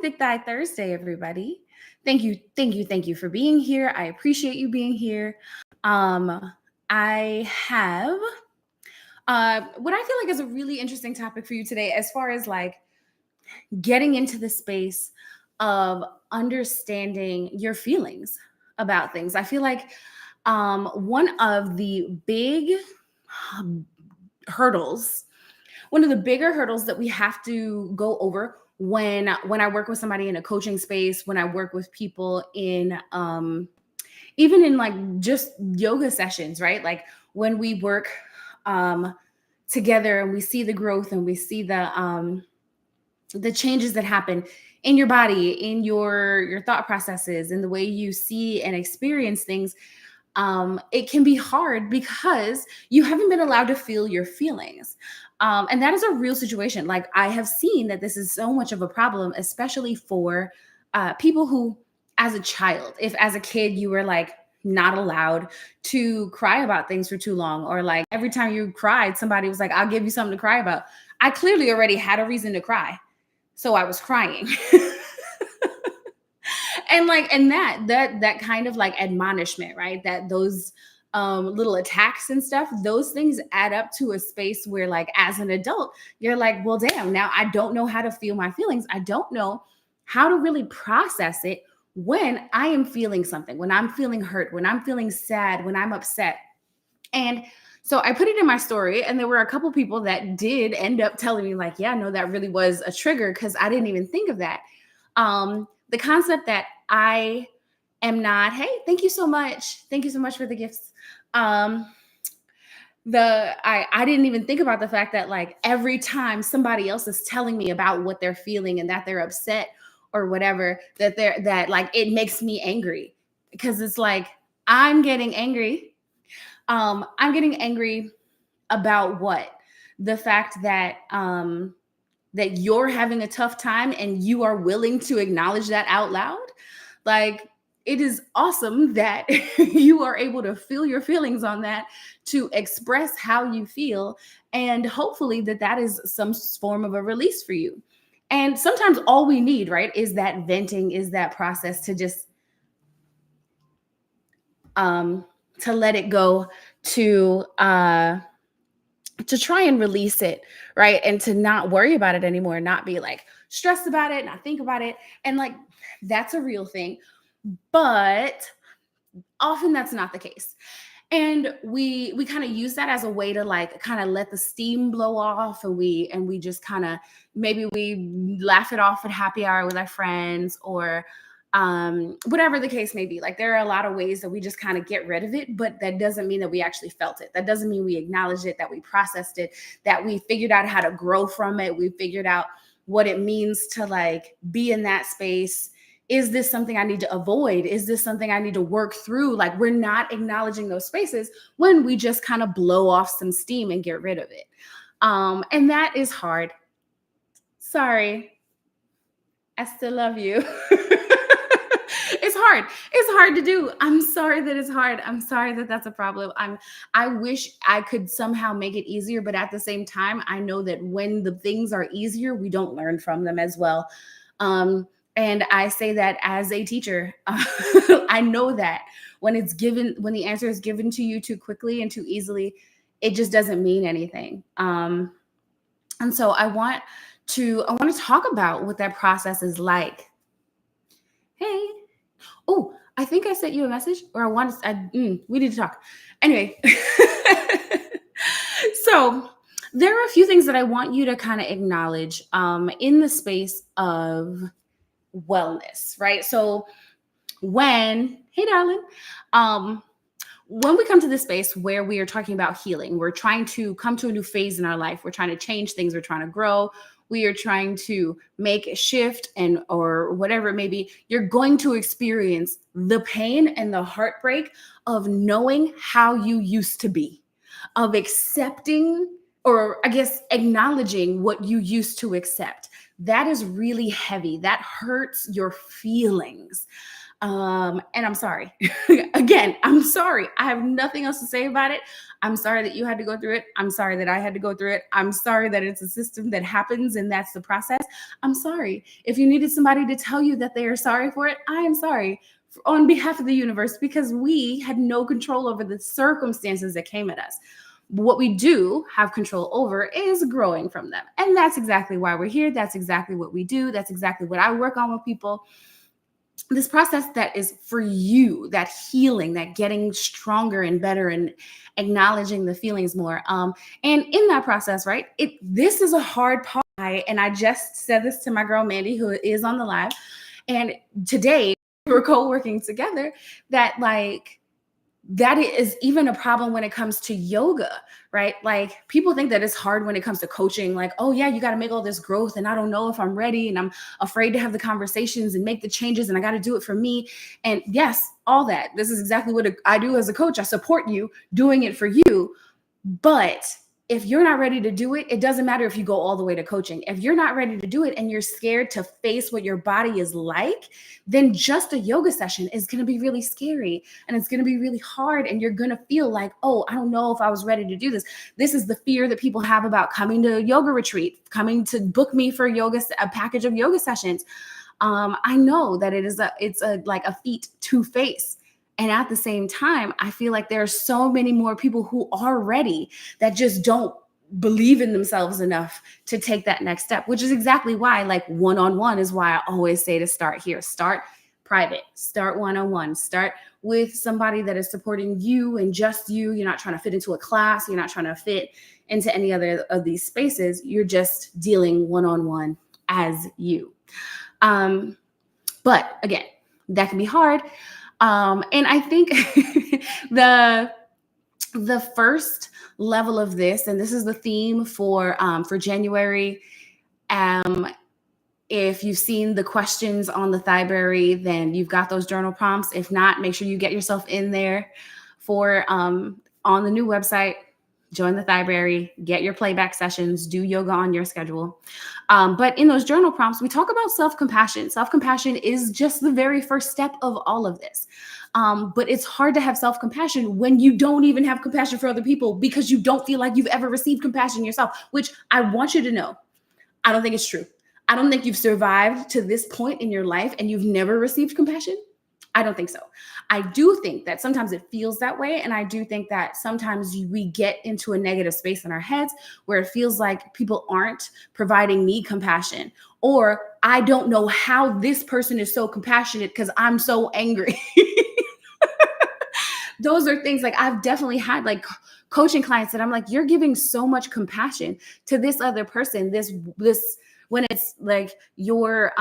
Thick Thigh Thursday, everybody. Thank you for being here. I appreciate you being here. Um, I have what I feel like is a really interesting topic for you today, as far as like getting into the space of understanding your feelings about things. I feel like one of the big hurdles one of the bigger hurdles that we have to go over when I work with somebody in a coaching space, when I work with people in even in like just yoga sessions, right? Like when we work um together and we see the growth and we see the changes that happen in your body, in your thought processes, in the way you see and experience things. It can be hard because you haven't been allowed to feel your feelings. And that is a real situation. Like, I have seen that this is so much of a problem, especially for people who, as a child, if as a kid you were like not allowed to cry about things for too long, or like every time you cried, somebody was like, I'll give you something to cry about. I clearly already had a reason to cry. So I was crying. And like, and that kind of like admonishment, right, that those little attacks and stuff, those things add up to a space where, like, as an adult, you're like, well, damn, now I don't know how to feel my feelings. I don't know how to really process it when I am feeling something, when I'm feeling hurt, when I'm feeling sad, when I'm upset. And so I put it in my story, and there were a couple people that did end up telling me, like, yeah, no, that really was a trigger, because I didn't even think of that. The concept that I am not, hey, thank you so much. Thank you so much for the gifts. Um, I didn't even think about the fact that, like, every time somebody else is telling me about what they're feeling and that they're upset or whatever, that like it makes me angry, because it's like I'm getting angry. I'm getting angry about what? The fact that that you're having a tough time and you are willing to acknowledge that out loud. Like, it is awesome that you are able to feel your feelings on that, to express how you feel, and hopefully that is some form of a release for you. And sometimes all we need, right, is that venting, is that process to just to let it go, to try and release it, right? And to not worry about it anymore, not be like stressed about it, not think about it. And like, that's a real thing. But often that's not the case. And we kind of use that as a way to like kind of let the steam blow off, and we just kind of, maybe we laugh it off at happy hour with our friends, or whatever the case may be. Like, there are a lot of ways that we just kind of get rid of it, but that doesn't mean that we actually felt it. That doesn't mean we acknowledged it, that we processed it, that we figured out how to grow from it. We figured out what it means to like be in that space. Is this something I need to avoid? Is this something I need to work through? Like, we're not acknowledging those spaces when we just kind of blow off some steam and get rid of it. And that is hard. Sorry. I still love you. It's hard. It's hard to do. I'm sorry that it's hard. I'm sorry that that's a problem. I wish I could somehow make it easier, but at the same time, I know that when the things are easier, we don't learn from them as well. And I say that as a teacher. I know that when the answer is given to you too quickly and too easily, it just doesn't mean anything. And so I want to talk about what that process is like. Hey, oh, I think I sent you a message, or we need to talk. Anyway, so there are a few things that I want you to kind of acknowledge in the space of wellness, right? So hey, darling, when we come to this space where we are talking about healing, we're trying to come to a new phase in our life. We're trying to change things. We're trying to grow. We are trying to make a shift, or whatever it may be. You're going to experience the pain and the heartbreak of knowing how you used to be, of accepting, or I guess acknowledging what you used to accept. That is really heavy. That hurts your feelings. And I'm sorry. Again, I'm sorry. I have nothing else to say about it. I'm sorry that you had to go through it. I'm sorry that I had to go through it. I'm sorry that it's a system that happens and that's the process. I'm sorry. If you needed somebody to tell you that they are sorry for it, I am sorry on behalf of the universe, because we had no control over the circumstances that came at us. What we do have control over is growing from them. And that's exactly why we're here. That's exactly what we do. That's exactly what I work on with people. This process that is for you, that healing, that getting stronger and better and acknowledging the feelings more. And in that process, right, this is a hard part. And I just said this to my girl Mandy, who is on the live. And today we're co-working together, that like that is even a problem when it comes to yoga, right? Like people think that it's hard when it comes to coaching, like, oh yeah, you got to make all this growth and I don't know if I'm ready and I'm afraid to have the conversations and make the changes and I got to do it for me. And yes, all that. This is exactly what I do as a coach. I support you doing it for you. But if you're not ready to do it, it doesn't matter if you go all the way to coaching. If you're not ready to do it and you're scared to face what your body is like, then just a yoga session is going to be really scary and it's going to be really hard. And you're going to feel like, oh, I don't know if I was ready to do this. This is the fear that people have about coming to a yoga retreat, coming to book me for a package of yoga sessions. I know that it's like a feat to face. And at the same time, I feel like there are so many more people who are ready that just don't believe in themselves enough to take that next step, which is exactly why, like, one-on-one is why I always say to start here. Start private, start one-on-one, start with somebody that is supporting you and just you. You're not trying to fit into a class. You're not trying to fit into any other of these spaces. You're just dealing one-on-one as you. But again, that can be hard. And I think the first level of this, and this is the theme for January. If you've seen the questions on the Thighberry, then you've got those journal prompts. If not, make sure you get yourself in there for on the new website. Join the Thighberry, get your playback sessions, do yoga on your schedule. But in those journal prompts, we talk about self-compassion. Self-compassion is just the very first step of all of this. But it's hard to have self-compassion when you don't even have compassion for other people because you don't feel like you've ever received compassion yourself, which I want you to know, I don't think it's true. I don't think you've survived to this point in your life and you've never received compassion. I don't think so. I do think that sometimes it feels that way. And I do think that sometimes we get into a negative space in our heads where it feels like people aren't providing me compassion, or I don't know how this person is so compassionate because I'm so angry. Those are things like I've definitely had like coaching clients that I'm like, you're giving so much compassion to this other person, this when it's like your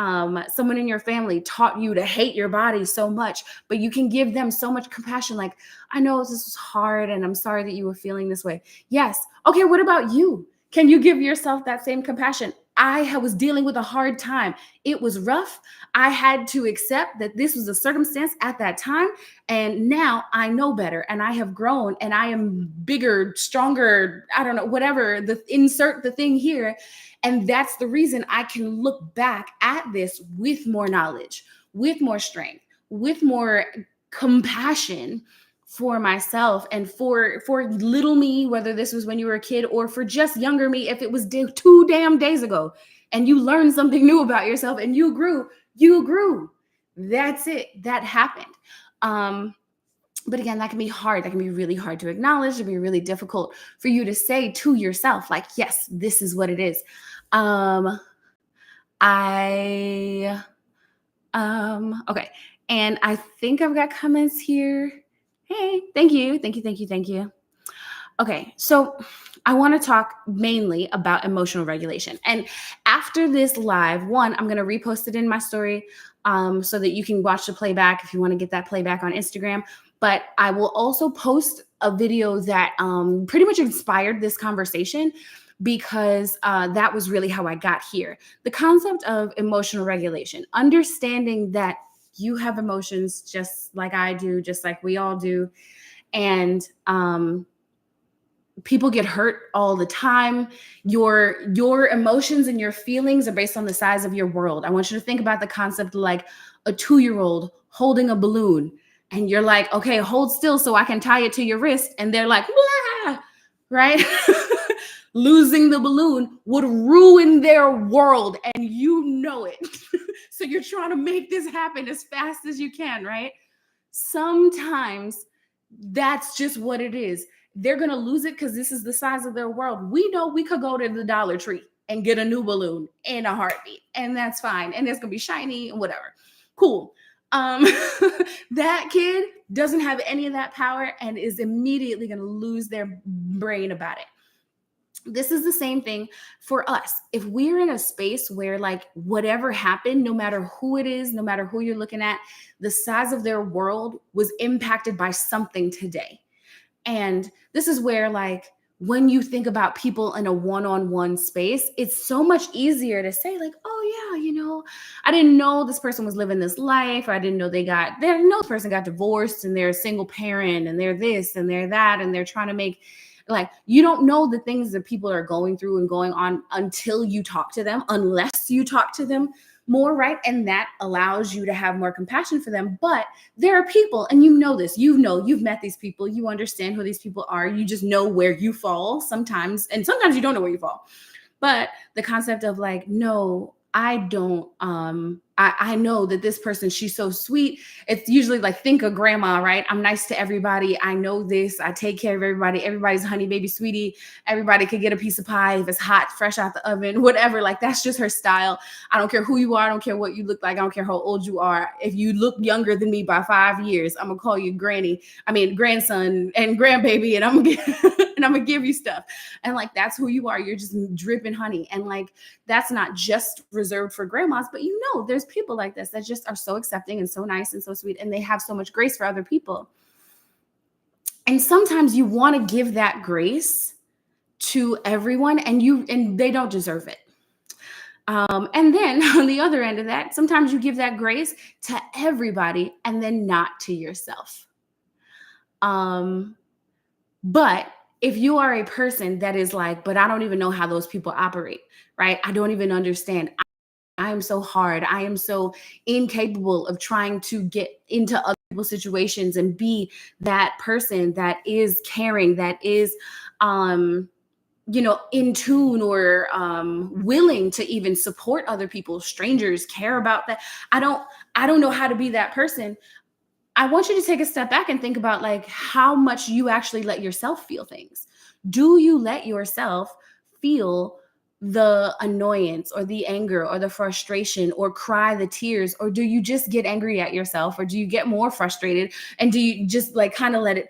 someone in your family taught you to hate your body so much, but you can give them so much compassion. Like, I know this was hard and I'm sorry that you were feeling this way. Yes. Okay. What about you? Can you give yourself that same compassion? I was dealing with a hard time. It was rough. I had to accept that this was a circumstance at that time. And now I know better and I have grown and I am bigger, stronger. I don't know, whatever, insert the thing here. And that's the reason I can look back at this with more knowledge, with more strength, with more compassion for myself and for little me, whether this was when you were a kid or for just younger me, if it was 2 damn days ago and you learned something new about yourself and you grew. That's it. That happened. But again, that can be hard. That can be really hard to acknowledge. It can be really difficult for you to say to yourself, like, yes, this is what it is. Okay. And I think I've got comments here. Hey, thank you. Okay, so I want to talk mainly about emotional regulation. And after this live, I'm going to repost it in my story so that you can watch the playback if you want to get that playback on Instagram. But I will also post a video that pretty much inspired this conversation because that was really how I got here. The concept of emotional regulation, understanding that you have emotions just like I do, just like we all do. And People get hurt all the time. Your emotions and your feelings are based on the size of your world. I want you to think about the concept of like a 2-year-old holding a balloon, and you're like, okay, hold still so I can tie it to your wrist, and they're like, "Wah!" Right? Losing the balloon would ruin their world, and you know it. So you're trying to make this happen as fast as you can, right? Sometimes that's just what it is. They're going to lose it because this is the size of their world. We know we could go to the Dollar Tree and get a new balloon in a heartbeat, and that's fine. And it's going to be shiny and whatever. Cool. Um, that kid doesn't have any of that power and is immediately going to lose their brain about it. This is the same thing for us. If we're in a space where, like, whatever happened, no matter who it is, no matter who you're looking at, the size of their world was impacted by something today. And this is where, like, when you think about people in a one-on-one space, it's so much easier to say, like, oh yeah, I didn't know this person was living this life. I didn't know this person got divorced and they're a single parent and they're this and they're that and they're trying to make, like, you don't know the things that people are going through and going on until you talk to them, unless you talk to them more, right? And that allows you to have more compassion for them. But there are people, and you know this, you've met these people, you understand who these people are, you just know where you fall sometimes, and sometimes you don't know where you fall. But the concept of, like, no, I don't, I know that this person, she's so sweet. It's usually like, think of grandma, right? I'm nice to everybody. I know this. I take care of everybody. Everybody's honey baby sweetie. Everybody could get a piece of pie if it's hot, fresh out the oven, whatever. Like, that's just her style. I don't care who you are. I don't care what you look like. I don't care how old you are. If you look younger than me by 5 years, I'm gonna call you grandson and grandbaby, and I'm gonna give you stuff. And, like, that's who you are. You're just dripping honey. And, like, that's not just reserved for grandmas, but there's people like this that just are so accepting and so nice and so sweet, and they have so much grace for other people. And sometimes you want to give that grace to everyone, and they don't deserve it. And then on the other end of that, sometimes you give that grace to everybody and then not to yourself. But if you are a person that is like, but I don't even know how those people operate, right? I don't even understand. I am so hard. I am so incapable of trying to get into other people's situations and be that person that is caring, that is, in tune, or willing to even support other people, strangers, care about that. I don't know how to be that person. I want you to take a step back and think about, like, how much you actually let yourself feel things. Do you let yourself feel the annoyance or the anger or the frustration or cry the tears? Or do you just get angry at yourself? Or do you get more frustrated? And do you just, like, kind of let it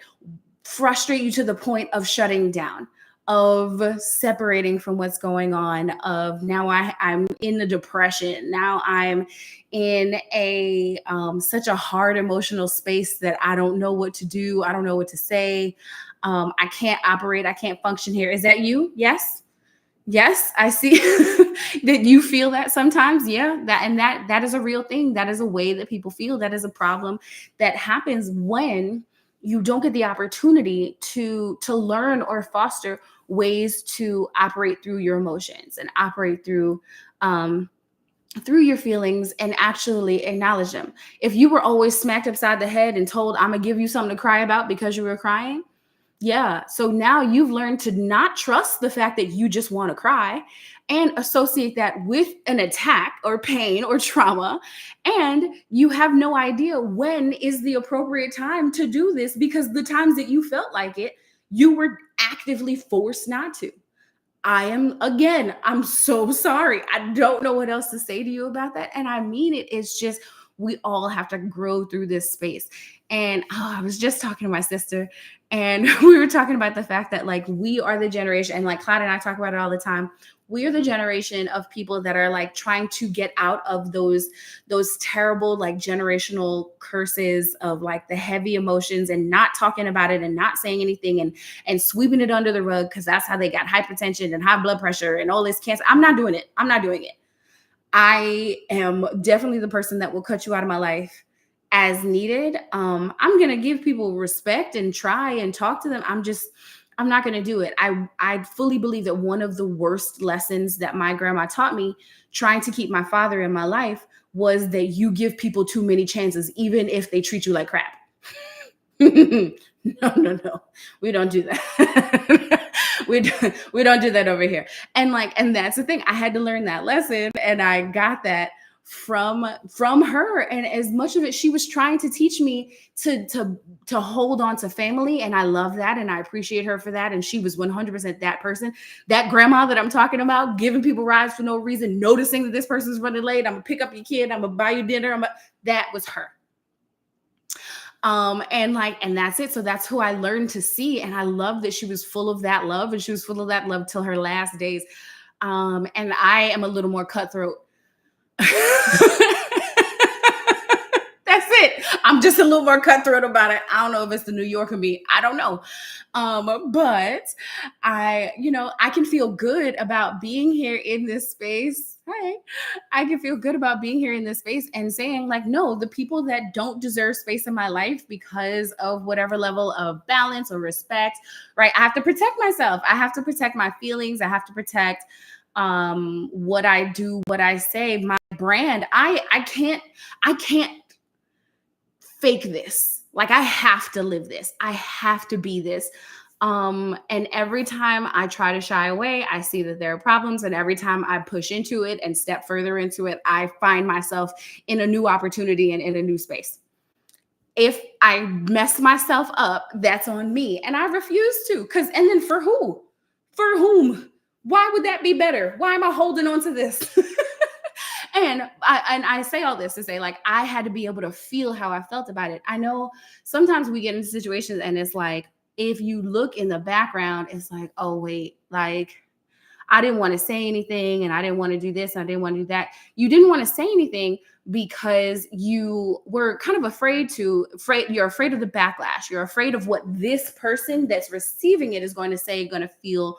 frustrate you to the point of shutting down, of separating from what's going on, of now I'm in the depression, now I'm in a such a hard emotional space that I don't know what to do, I don't know what to say, I can't operate, I can't function here. Is that you? Yes, I see that you feel that sometimes. Yeah, that is a real thing. That is a way that people feel. That is a problem that happens when you don't get the opportunity to learn or foster ways to operate through your emotions and operate through your feelings and actually acknowledge them. If you were always smacked upside the head and told, I'm gonna give you something to cry about because you were crying, yeah. So now you've learned to not trust the fact that you just want to cry and associate that with an attack or pain or trauma. And you have no idea when is the appropriate time to do this, because the times that you felt like it, you were actively forced not to. I'm so sorry. I don't know what else to say to you about that. And I mean it. It's just, we all have to grow through this space. And I was just talking to my sister, and we were talking about the fact that, like, we are the generation, and, like, Clyde and I talk about it all the time. We are the generation of people that are, like, trying to get out of those terrible, like, generational curses of, like, the heavy emotions and not talking about it and not saying anything and sweeping it under the rug because that's how they got hypertension and high blood pressure and all this cancer. I'm not doing it. I am definitely the person that will cut you out of my life as needed. I'm going to give people respect and try and talk to them. I'm not going to do it. I fully believe that one of the worst lessons that my grandma taught me trying to keep my father in my life was that you give people too many chances, even if they treat you like crap. No, no, no. We don't do that. We don't do that over here. And that's the thing. I had to learn that lesson, and I got that from her. And as much of it she was trying to teach me to hold on to family, and I love that, and I appreciate her for that. And she was 100% that person, that grandma that I'm talking about, giving people rides for no reason, noticing that this person's running late. I'm gonna pick up your kid. I'm gonna buy you dinner. That was her. And that's it. So that's who I learned to see. And I love that she was full of that love, and she was full of that love till her last days. And I am a little more cutthroat. That's it. I'm just a little more cutthroat about it. I don't know if it's the New York in me. I don't know. But I can feel good about being here in this space. Hey, I can feel good about being here in this space and saying, like, no, the people that don't deserve space in my life because of whatever level of balance or respect, right? I have to protect myself. I have to protect my feelings. I have to protect what I do, what I say, my brand. I can't fake this. Like, I have to live this. I have to be this. And every time I try to shy away, I see that there are problems. And every time I push into it and step further into it, I find myself in a new opportunity and in a new space. If I mess myself up, that's on me. And I refuse to. And then for who? For whom? Why would that be better? Why am I holding on to this? And I say all this to say, like, I had to be able to feel how I felt about it. I know sometimes we get into situations and it's like, if you look in the background, it's like, oh, wait, like, I didn't want to say anything, and I didn't want to do this, and I didn't want to do that. You didn't want to say anything because you were kind of you're afraid of the backlash. You're afraid of what this person that's receiving it is going to say, going to feel,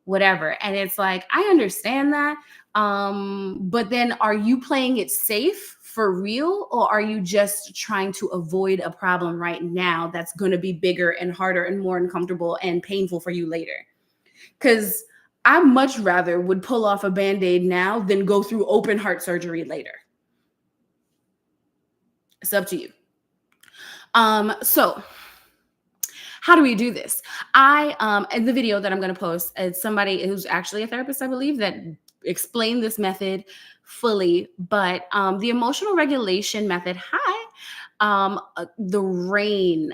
whatever. And it's like, I understand that. But then are you playing it safe for real? Or are you just trying to avoid a problem right now that's going to be bigger and harder and more uncomfortable and painful for you later? Because I much rather would pull off a Band-Aid now than go through open heart surgery later. It's up to you. So how do we do this? In the video that I'm going to post, it's somebody who's actually a therapist, I believe, that explained this method fully. But the emotional regulation method, the RAIN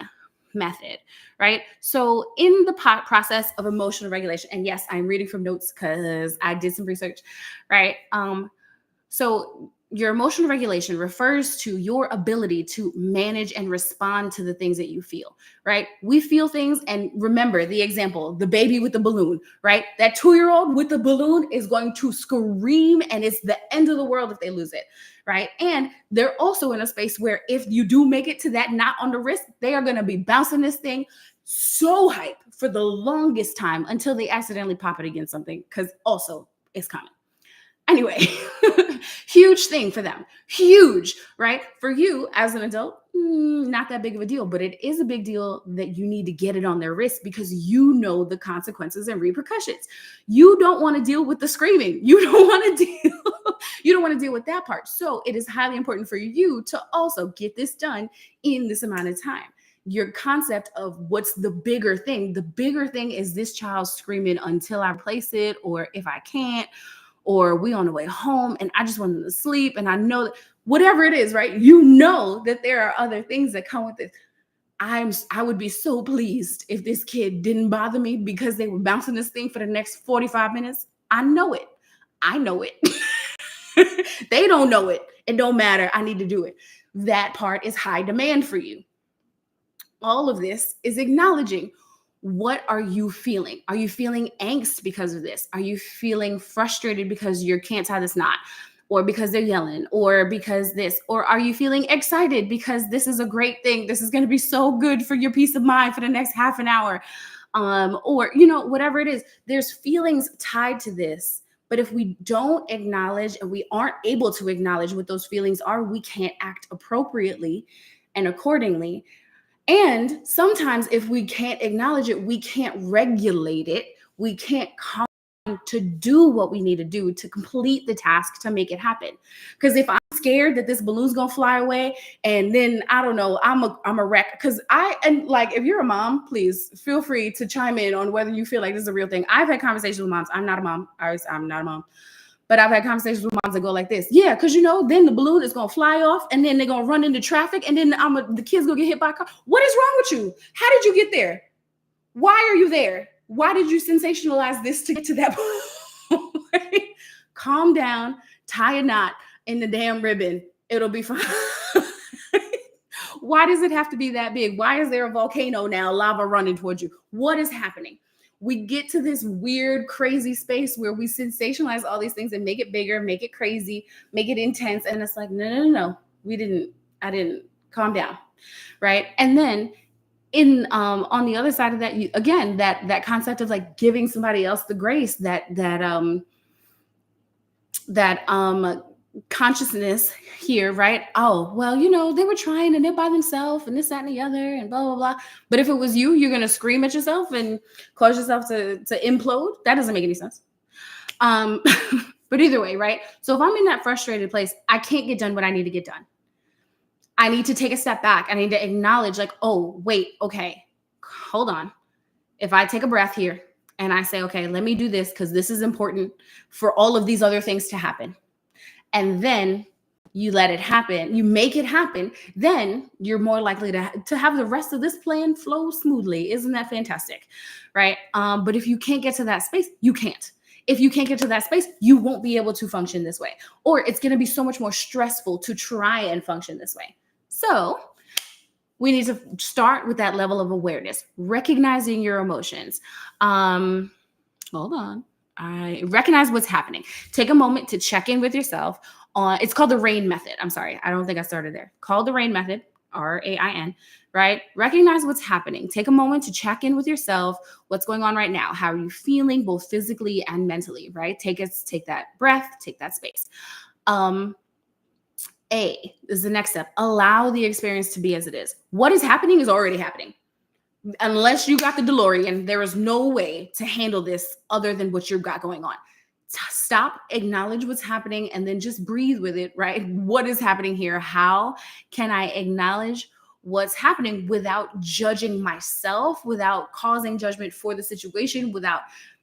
method, right? So in the process of emotional regulation, and yes, I'm reading from notes because I did some research, right? So your emotional regulation refers to your ability to manage and respond to the things that you feel, right? We feel things, and remember the example, the baby with the balloon, right? That 2-year-old with the balloon is going to scream, and it's the end of the world if they lose it, right? And they're also in a space where if you do make it to that knot on the wrist, they are going to be bouncing this thing so hype for the longest time until they accidentally pop it against something, because also it's coming. Anyway, huge thing for them. Huge, right? For you as an adult, not that big of a deal, but it is a big deal that you need to get it on their wrist because you know the consequences and repercussions. You don't want to deal with the screaming. You don't want to deal with that part. So it is highly important for you to also get this done in this amount of time. Your concept of what's the bigger thing. The bigger thing is this child screaming until I replace it, or if I can't, or we on the way home and I just want them to sleep. And I know that whatever it is, right? You know that there are other things that come with it. I would be so pleased if this kid didn't bother me because they were bouncing this thing for the next 45 minutes. I know it. I know it. They don't know it. It don't matter. I need to do it. That part is high demand for you. All of this is acknowledging, what are you feeling? Are you feeling angst because of this? Are you feeling frustrated because you can't tie this knot, or because they're yelling, or because this? Or are you feeling excited because this is a great thing? This is going to be so good for your peace of mind for the next half an hour. Or, whatever it is, there's feelings tied to this. But if we don't acknowledge, and we aren't able to acknowledge what those feelings are, we can't act appropriately and accordingly. And sometimes if we can't acknowledge it, we can't regulate it. We can't calm to do what we need to do to complete the task to make it happen. Because if I'm scared that this balloon's gonna fly away, and then I don't know, I'm a wreck. Because and like, if you're a mom, please feel free to chime in on whether you feel like this is a real thing. I've had conversations with moms. I'm not a mom. I'm not a mom. But I've had conversations with moms that go like this. Yeah, because then the balloon is gonna fly off, and then they're gonna run into traffic, and then the kids gonna get hit by a car. What is wrong with you? How did you get there? Why are you there? Why did you sensationalize this to get to that point? Calm down, tie a knot in the damn ribbon. It'll be fine. Why does it have to be that big? Why is there a volcano now, lava running towards you? What is happening? We get to this weird, crazy space where we sensationalize all these things and make it bigger, make it crazy, make it intense. And it's like, no. I didn't. Calm down. Right. And then on the other side of that, again, that concept of like giving somebody else the grace, that consciousness here, right? Oh, well, they were trying and they're by themselves and this, that, and the other and blah, blah, blah. But if it was you, you're going to scream at yourself and cause yourself to implode. That doesn't make any sense. But either way, right? So if I'm in that frustrated place, I can't get done what I need to get done. I need to take a step back. I need to acknowledge like, oh, wait, okay, hold on. If I take a breath here and I say, okay, let me do this because this is important for all of these other things to happen. And then you let it happen, you make it happen, then you're more likely to have the rest of this plan flow smoothly. Isn't that fantastic? Right? But if you can't get to that space, you can't. If you can't get to that space, you won't be able to function this way. Or it's going to be so much more stressful to try and function this way. So we need to start with that level of awareness, recognizing your emotions. Hold on. I recognize what's happening. Take a moment to check in with yourself. It's called the RAIN method. I'm sorry. I don't think I started there. Called the RAIN method, RAIN, right? Recognize what's happening. Take a moment to check in with yourself. What's going on right now? How are you feeling both physically and mentally, right? Take that breath, take that space. A is the next step. Allow the experience to be as it is. What is happening is already happening. Unless you got the DeLorean, there is no way to handle this other than what you've got going on. Stop, acknowledge what's happening, and then just breathe with it, right? What is happening here? How can I acknowledge what's happening without judging myself, without causing judgment for the situation, without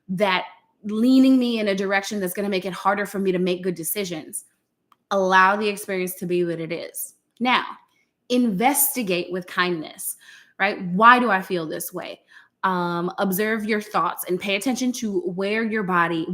that leaning me in a direction that's going to make it harder for me to make good decisions? Allow the experience to be what it is. Now, investigate with kindness. Right? Why do I feel this way? Observe your thoughts and pay attention to where in your body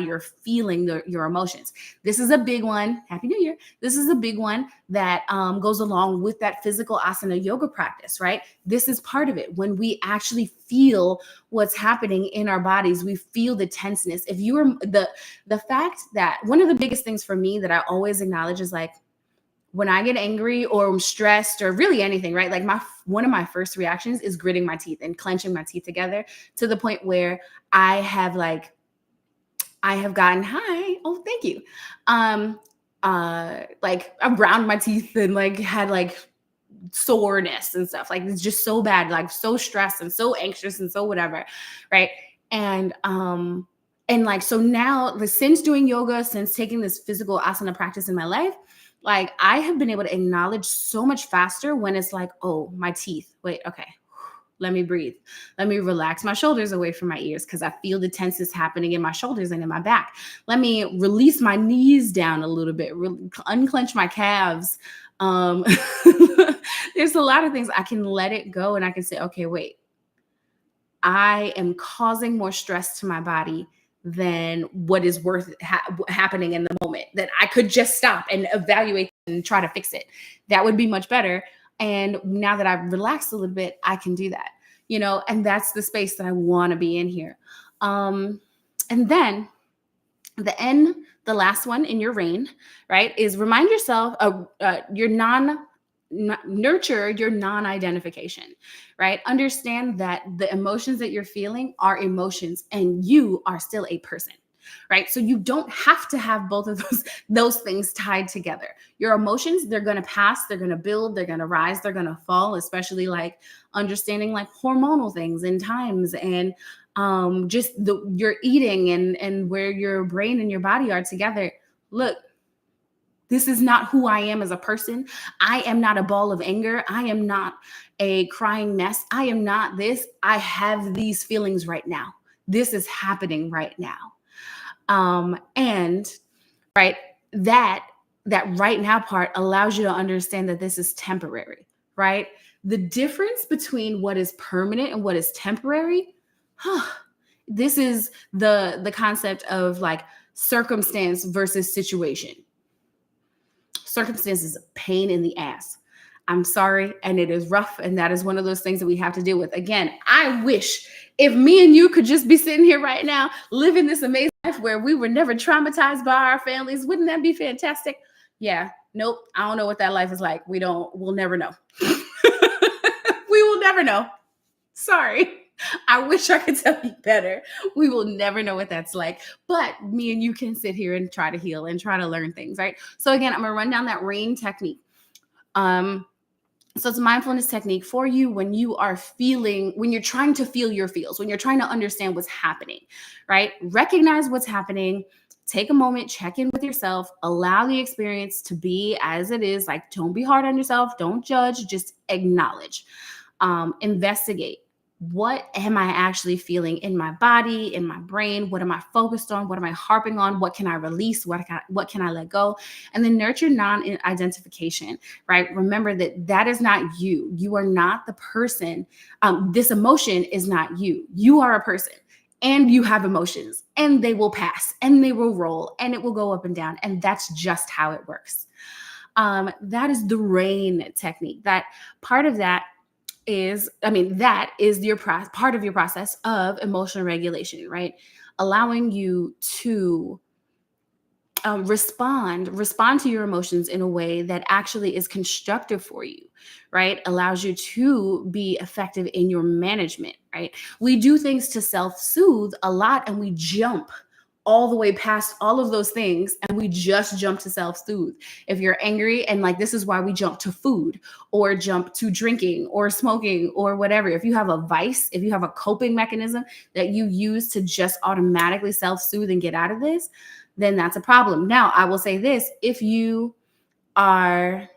you're feeling your emotions. This is a big one. Happy New Year. This is a big one that goes along with that physical asana yoga practice, right? This is part of it. When we actually feel what's happening in our bodies, we feel the tenseness. If you are the fact that one of the biggest things for me that I always acknowledge is like, when I get angry or I'm stressed or really anything, right? Like one of my first reactions is gritting my teeth and clenching my teeth together to the point where I have gotten high. Oh, thank you. Like I've ground my teeth and like had like soreness and stuff. Like it's just so bad, like so stressed and so anxious and so whatever. Right. And like, so now since doing yoga, since taking this physical asana practice in my life, like I have been able to acknowledge so much faster when it's like, oh, my teeth. Wait, okay. Let me breathe. Let me relax my shoulders away from my ears because I feel the tenseness happening in my shoulders and in my back. Let me release my knees down a little bit, unclench my calves. There's a lot of things I can let it go and I can say, okay, wait. I am causing more stress to my body than what is worth happening in the moment, that I could just stop and evaluate and try to fix it. That would be much better. And now that I've relaxed a little bit, I can do that, and that's the space that I want to be in here. And then the last one in your RAIN, right, is remind yourself of nurture your non-identification, right? Understand that the emotions that you're feeling are emotions and you are still a person. right? So you don't have to have both of those things tied together. Your emotions, they're going to pass, they're going to build, they're going to rise, they're going to fall, especially like understanding like hormonal things and times and just your eating and where your brain and your body are together. Look, this is not who I am as a person. I am not a ball of anger. I am not a crying mess. I am not this. I have these feelings right now. This is happening right now. And right, that right now part allows you to understand that this is temporary, right? The difference between what is permanent and what is temporary, this is the concept of like circumstance versus situation. Circumstance is a pain in the ass. I'm sorry, and it is rough, and that is one of those things that we have to deal with. Again, I wish if me and you could just be sitting here right now, living this amazing life where we were never traumatized by our families. Wouldn't that be fantastic? Yeah, nope. I don't know what that life is like. We'll never know. We will never know. Sorry. I wish I could tell you better. We will never know what that's like. But me and you can sit here and try to heal and try to learn things, right? So again, I'm going to run down that RAIN technique. So it's a mindfulness technique for you when you are when you're trying to feel your feels, when you're trying to understand what's happening, right? Recognize what's happening. Take a moment, check in with yourself, allow the experience to be as it is. Like, don't be hard on yourself. Don't judge, just acknowledge, investigate. What am I actually feeling in my body, in my brain? What am I focused on? What am I harping on? What can I release? What can I let go? And then nurture non-identification, right? Remember that is not you. You are not the person. This emotion is not you. You are a person and you have emotions and they will pass and they will roll and it will go up and down. And that's just how it works. That is the RAIN technique. That part of that that is your part of your process of emotional regulation, right? Allowing you to respond to your emotions in a way that actually is constructive for you, right? Allows you to be effective in your management, right? We do things to self-soothe a lot and we jump all the way past all of those things and we just jump to self-soothe. If you're angry, and like this is why we jump to food or jump to drinking or smoking or whatever. If you have a vice, if you have a coping mechanism that you use to just automatically self-soothe and get out of this, then that's a problem. Now, I will say this, if you are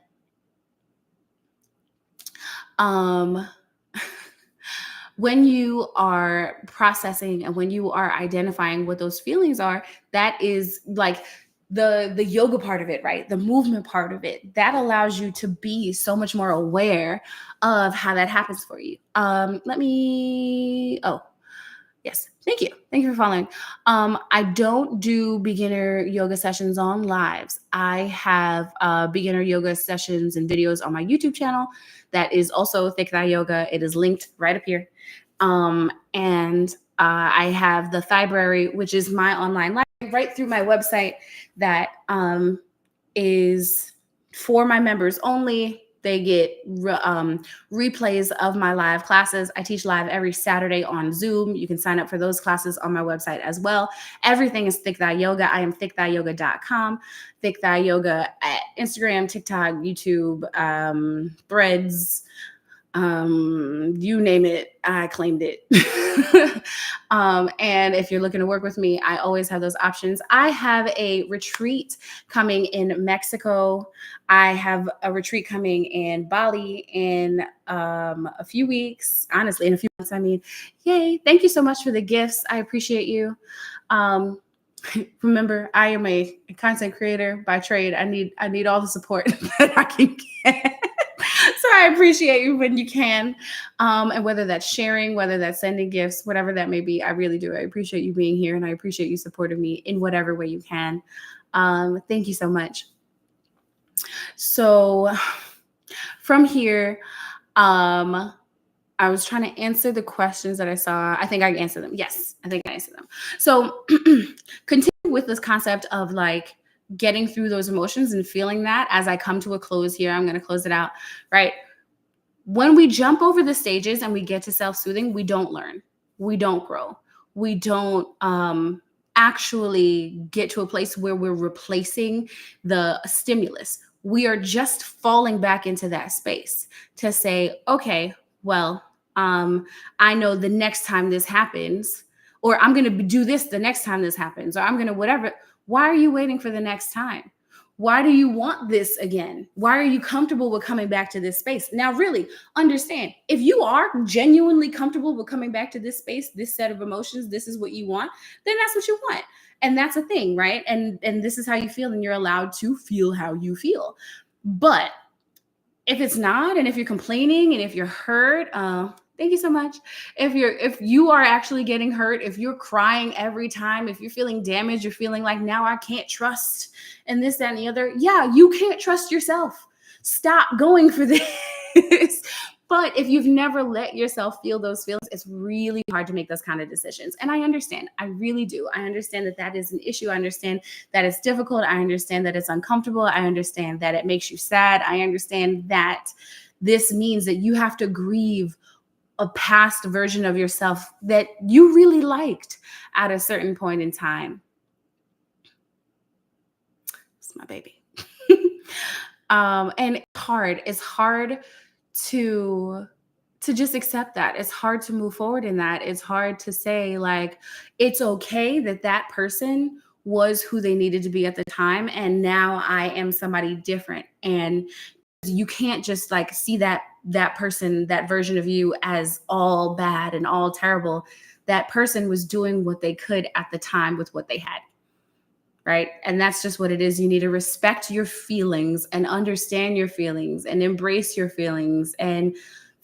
when you are processing and when you are identifying what those feelings are, that is like the yoga part of it, right? The movement part of it, that allows you to be so much more aware of how that happens for you. Yes. Thank you. Thank you for following. I don't do beginner yoga sessions on lives. I have beginner yoga sessions and videos on my YouTube channel. That is also Thick Thigh Yoga. It is linked right up here. And I have the Thighbrary, which is my online library right through my website that is for my members only. They get replays of my live classes. I teach live every Saturday on Zoom. You can sign up for those classes on my website as well. Everything is Thick Thigh Yoga. I am thickthighyoga.com. Thick Thigh Yoga at Instagram, TikTok, YouTube, Threads, you name it, I claimed it. And if you're looking to work with me, I always have those options. I have a retreat coming in Mexico. I have a retreat coming in Bali in a few weeks. Honestly, in a few months, yay. Thank you so much for the gifts. I appreciate you. Remember, I am a content creator by trade. I need all the support that I can get. So I appreciate you when you can. And whether that's sharing, whether that's sending gifts, whatever that may be, I really do. I appreciate you being here and I appreciate you supporting me in whatever way you can. Thank you so much. So from here, I was trying to answer the questions that I saw. I think I answered them. Yes, I think I answered them. So continue with this concept of like getting through those emotions and feeling that. As I come to a close here, I'm going to close it out, right? When we jump over the stages and we get to self-soothing, we don't learn. We don't grow. We don't actually get to a place where we're replacing the stimulus. We are just falling back into that space to say, okay, well, I know the next time this happens, or I'm going to do this the next time this happens, or I'm going to whatever. Why are you waiting for the next time? Why do you want this again? Why are you comfortable with coming back to this space? Now, really understand, if you are genuinely comfortable with coming back to this space, this set of emotions, this is what you want, then that's what you want. And that's a thing, right? And this is how you feel, and you're allowed to feel how you feel. But if it's not, and if you're complaining, and if you're hurt, thank you so much. If you are actually getting hurt, if you're crying every time, if you're feeling damaged, you're feeling like now I can't trust, and this, that, and the other, yeah, you can't trust yourself. Stop going for this. But if you've never let yourself feel those feelings, it's really hard to make those kind of decisions. And I understand. I really do. I understand that that is an issue. I understand that it's difficult. I understand that it's uncomfortable. I understand that it makes you sad. I understand that this means that you have to grieve a past version of yourself that you really liked at a certain point in time. It's my baby. And it's hard. It's hard to just accept that. It's hard to move forward in that. It's hard to say, like, it's okay that that person was who they needed to be at the time, and now I am somebody different. And you can't just like see that person, that version of you, as all bad and all terrible. That person was doing what they could at the time with what they had. Right. And that's just what it is. You need to respect your feelings and understand your feelings and embrace your feelings and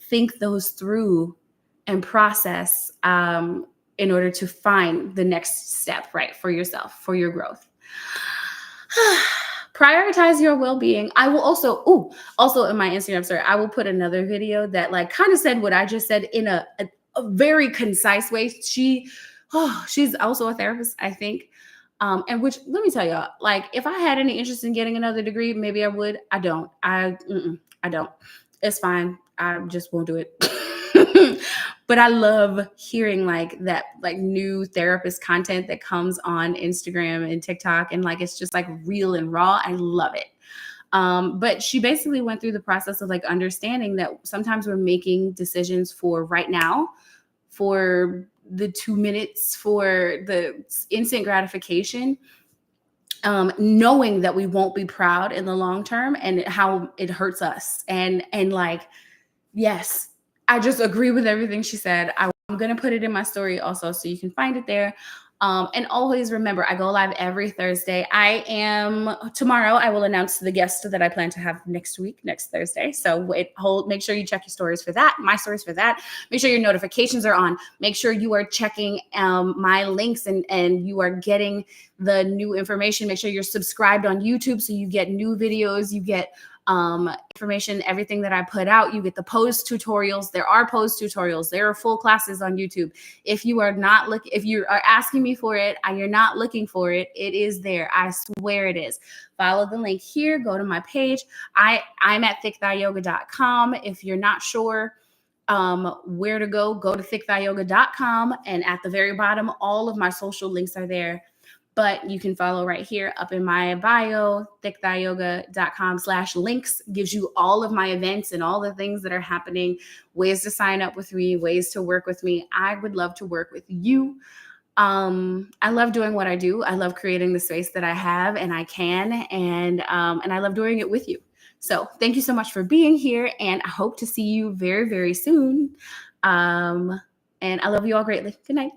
think those through and process in order to find the next step, right, for yourself, for your growth. Prioritize your well-being. I will also in my Instagram story, I will put another video that like kind of said what I just said in a very concise way. She's also a therapist, I think. And which, let me tell y'all, like, if I had any interest in getting another degree, maybe I would. I don't. I don't. It's fine. I just won't do it. But I love hearing like that, like new therapist content that comes on Instagram and TikTok, and like it's just like real and raw. I love it. But she basically went through the process of like understanding that sometimes we're making decisions for right now, for the 2 minutes, for the instant gratification, knowing that we won't be proud in the long term and how it hurts us. And like, yes, I just agree with everything she said. I'm going to put it in my story also, so you can find it there. And always remember, I go live every Thursday. Tomorrow I will announce the guest that I plan to have next Thursday. So make sure you check your stories for that, my stories for that. Make sure your notifications are on. Make sure you are checking my links and you are getting the new information. Make sure you're subscribed on YouTube so you get new videos, you get information, everything that I put out. You get the pose tutorials. There are pose tutorials. There are full classes on YouTube. If you are if you are asking me for it and you're not looking for it, it is there. I swear it is. Follow the link here. Go to my page. I'm at thickthighyoga.com. If you're not sure where to go to thickthighyoga.com. And at the very bottom, all of my social links are there. But you can follow right here up in my bio, thickthighyoga.com/links gives you all of my events and all the things that are happening, ways to sign up with me, ways to work with me. I would love to work with you. I love doing what I do. I love creating the space that I have and I can, and I love doing it with you. So thank you so much for being here, and I hope to see you very, very soon. And I love you all greatly. Good night.